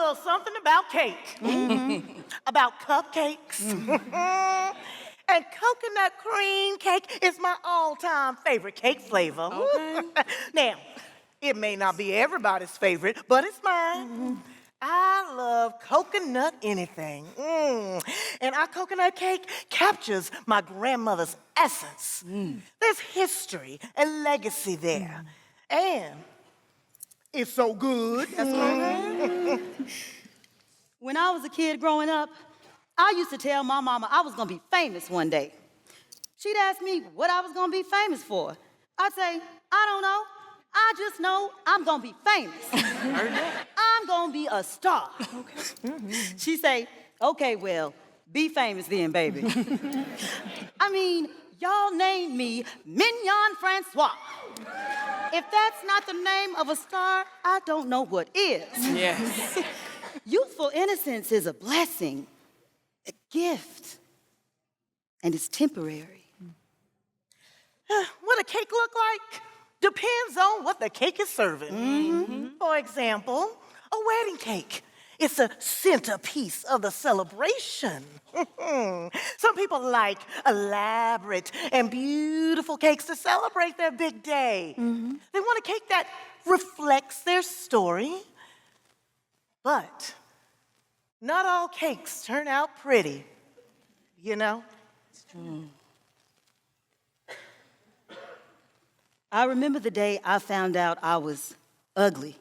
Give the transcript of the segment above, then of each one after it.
little something about cake. About cupcakes. And coconut cream cake is my all-time favorite cake flavor. Okay. Now, it may not be everybody's favorite, but it's mine. I love coconut anything. And our coconut cake captures my grandmother's essence. There's history and legacy there. And it's so good. That's right. When I was a kid growing up, I used to tell my mama I was gonna be famous one day. She'd ask me what I was gonna be famous for. I'd say, I don't know. I just know I'm gonna be famous. I'm gonna be a star. Okay. She'd say, okay, well, be famous then, baby. I mean, y'all named me Mignon Francois. If that's not the name of a star, I don't know what is. Yes. Youthful innocence is a blessing, a gift, and it's temporary. What a cake look like depends on what the cake is serving. For example, a wedding cake. It's a centerpiece of the celebration. Some people like elaborate and beautiful cakes to celebrate their big day. They want a cake that reflects their story. But not all cakes turn out pretty, you know? I remember the day I found out I was ugly.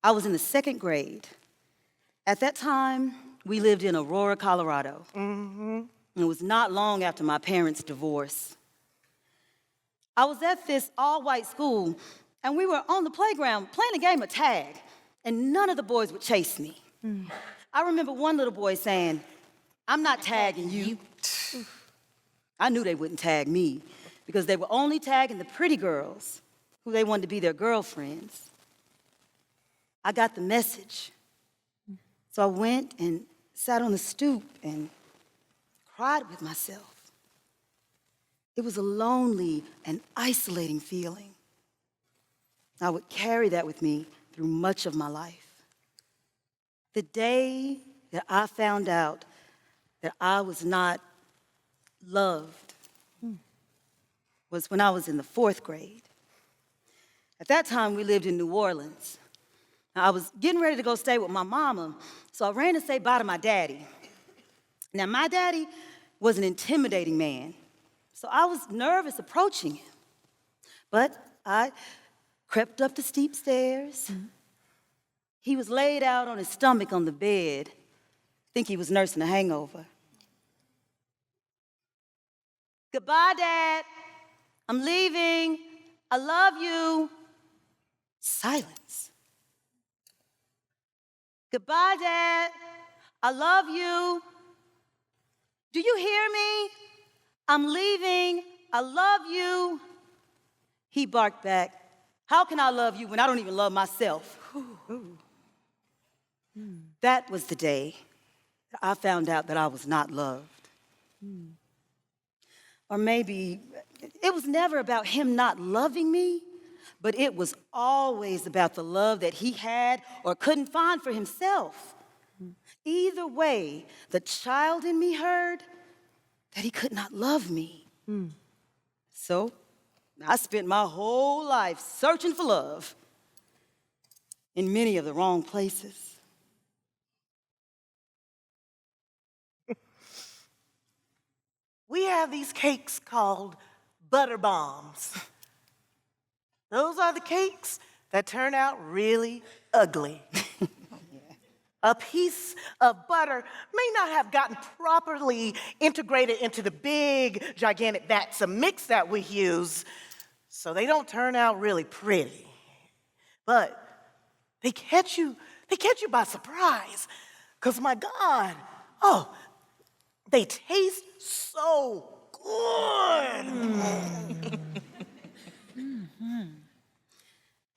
I was in the 2nd grade. At that time, we lived in Aurora, Colorado. And it was not long after my parents' divorce. I was at this all-white school, and we were on the playground playing a game of tag, and none of the boys would chase me. I remember one little boy saying, I'm not tagging you. I knew they wouldn't tag me because they were only tagging the pretty girls who they wanted to be their girlfriends. I got the message. So I went and sat on the stoop and cried with myself. It was a lonely and isolating feeling. I would carry that with me through much of my life. The day that I found out that I was not loved was when I was in the 4th grade. At that time, we lived in New Orleans. I was getting ready to go stay with my mama, so I ran to say bye to my daddy. Now, my daddy was an intimidating man, so I was nervous approaching him. But I crept up the steep stairs. He was laid out on his stomach on the bed. I think he was nursing a hangover. Goodbye, Dad. I'm leaving. I love you. Silence. Goodbye, Dad. I love you. Do you hear me? I'm leaving. I love you. He barked back, how can I love you when I don't even love myself? That was the day that I found out that I was not loved. Or maybe it was never about him not loving me, but it was always about the love that he had or couldn't find for himself. Either way, the child in me heard that he could not love me. So I spent my whole life searching for love in many of the wrong places. We have these cakes called butter bombs. Those are the cakes that turn out really ugly. A piece of butter may not have gotten properly integrated into the big, gigantic vats of mix that we use, so they don't turn out really pretty. But they catch you by surprise, because my God, they taste so good.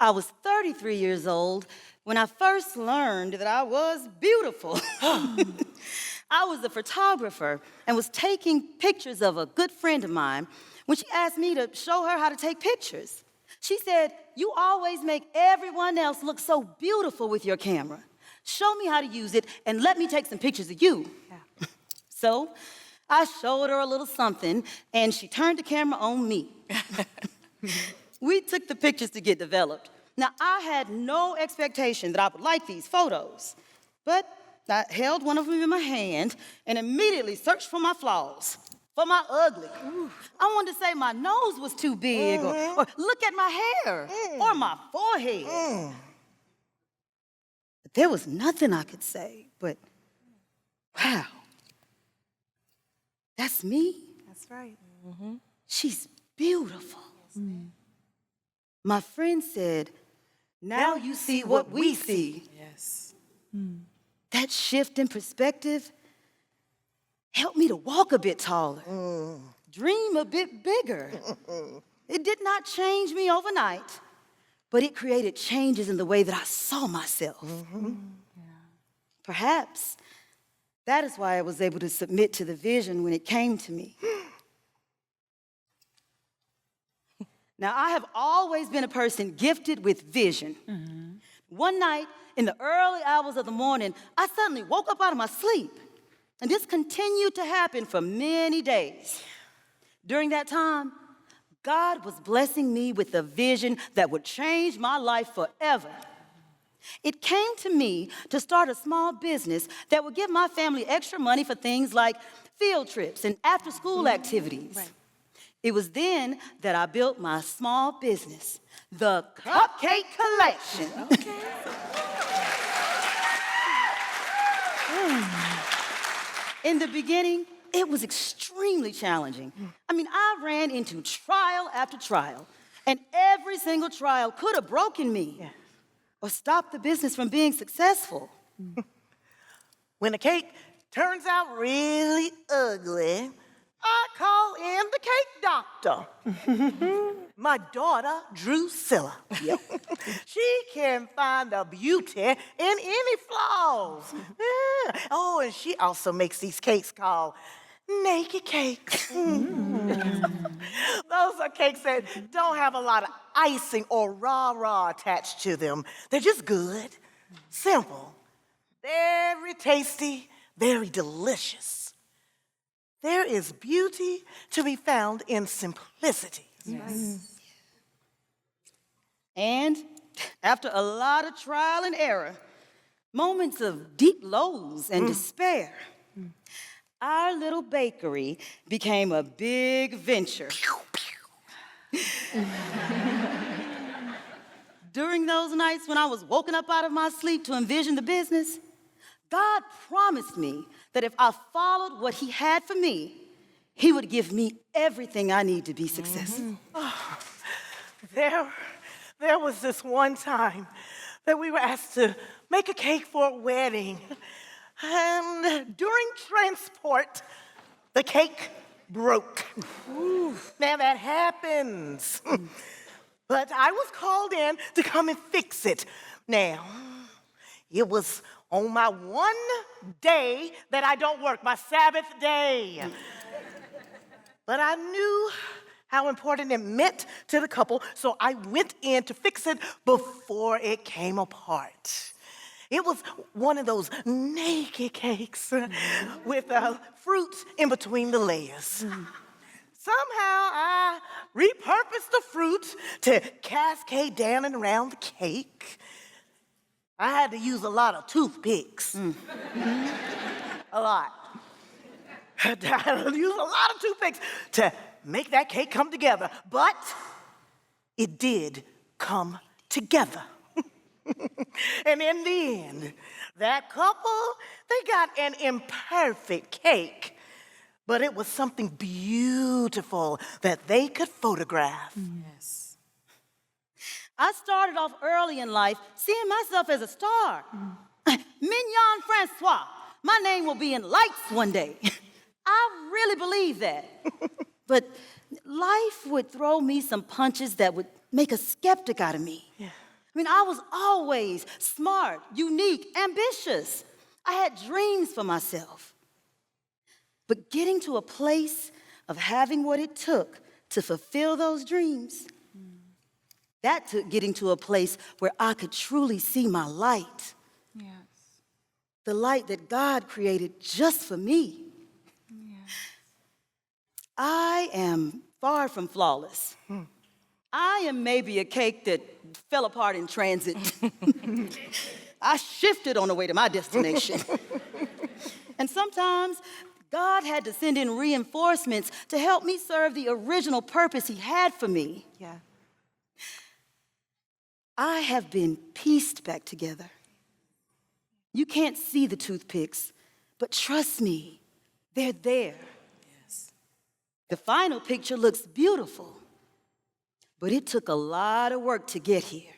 I was 33 years old when I first learned that I was beautiful. I was a photographer and was taking pictures of a good friend of mine when she asked me to show her how to take pictures. She said, "You always make everyone else look so beautiful with your camera. Show me how to use it and let me take some pictures of you." Yeah. So I showed her a little something, and she turned the camera on me. We took the pictures to get developed. Now, I had no expectation that I would like these photos, but I held one of them in my hand and immediately searched for my flaws, for my ugly. I wanted to say my nose was too big, or look at my hair, or my forehead. But there was nothing I could say but, wow, that's me? That's right. She's beautiful. My friend said, "Now you see what we see." Yes. That shift in perspective helped me to walk a bit taller, dream a bit bigger. It did not change me overnight, but it created changes in the way that I saw myself. Perhaps that is why I was able to submit to the vision when it came to me. Now, I have always been a person gifted with vision. One night, in the early hours of the morning, I suddenly woke up out of my sleep. And this continued to happen for many days. During that time, God was blessing me with a vision that would change my life forever. It came to me to start a small business that would give my family extra money for things like field trips and after-school activities. Right. It was then that I built my small business, the Cupcake Collection. In the beginning, it was extremely challenging. I mean, I ran into trial after trial, and every single trial could have broken me or stopped the business from being successful. When a cake turns out really ugly, I call in the cake doctor. My daughter, Drusilla. Yep. She can find the beauty in any flaws. Yeah. Oh, and she also makes these cakes called naked cakes. Those are cakes that don't have a lot of icing or rah-rah attached to them. They're just good, simple, very tasty, very delicious. There is beauty to be found in simplicity. Yes. And after a lot of trial and error, moments of deep lows and despair, our little bakery became a big venture. During those nights when I was woken up out of my sleep to envision the business, God promised me that if I followed what He had for me, He would give me everything I need to be successful. There was this one time that we were asked to make a cake for a wedding. And during transport, the cake broke. Now that happens. But I was called in to come and fix it. Now, it was on my one day that I don't work, my Sabbath day. But I knew how important it meant to the couple, so I went in to fix it before it came apart. It was one of those naked cakes with fruit in between the layers. Somehow I repurposed the fruit to cascade down and around the cake. I had to use a lot of toothpicks. A lot. I had to use a lot of toothpicks to make that cake come together. But it did come together. And in the end, that couple, they got an imperfect cake, but it was something beautiful that they could photograph. Yes. I started off early in life seeing myself as a star. Mignon Francois, my name will be in lights one day. I really believe that. But life would throw me some punches that would make a skeptic out of me. Yeah. I mean, I was always smart, unique, ambitious. I had dreams for myself. But getting to a place of having what it took to fulfill those dreams, That took getting to a place where I could truly see my light. Yes. The light that God created just for me. Yes. I am far from flawless. I am maybe a cake that fell apart in transit. I shifted on the way to my destination. And sometimes God had to send in reinforcements to help me serve the original purpose He had for me. Yeah. I have been pieced back together. You can't see the toothpicks, but trust me, they're there. Yes. The final picture looks beautiful, but it took a lot of work to get here.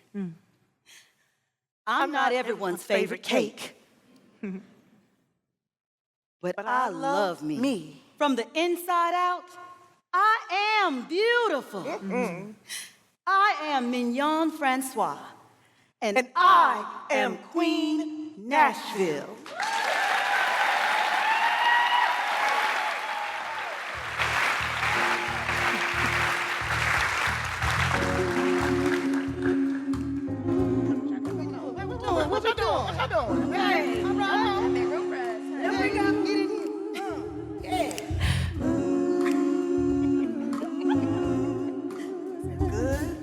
I'm not everyone's favorite cake. But I love me. From the inside out, I am beautiful. I am Mignon Francois, and I am Queen Nashville. What you doing? Hey, all right. There we go. Get in here. Good.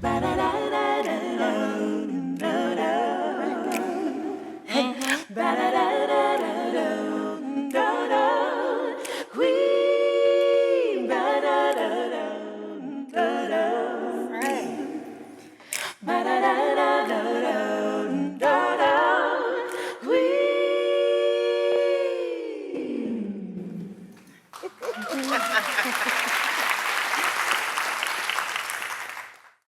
Ba da da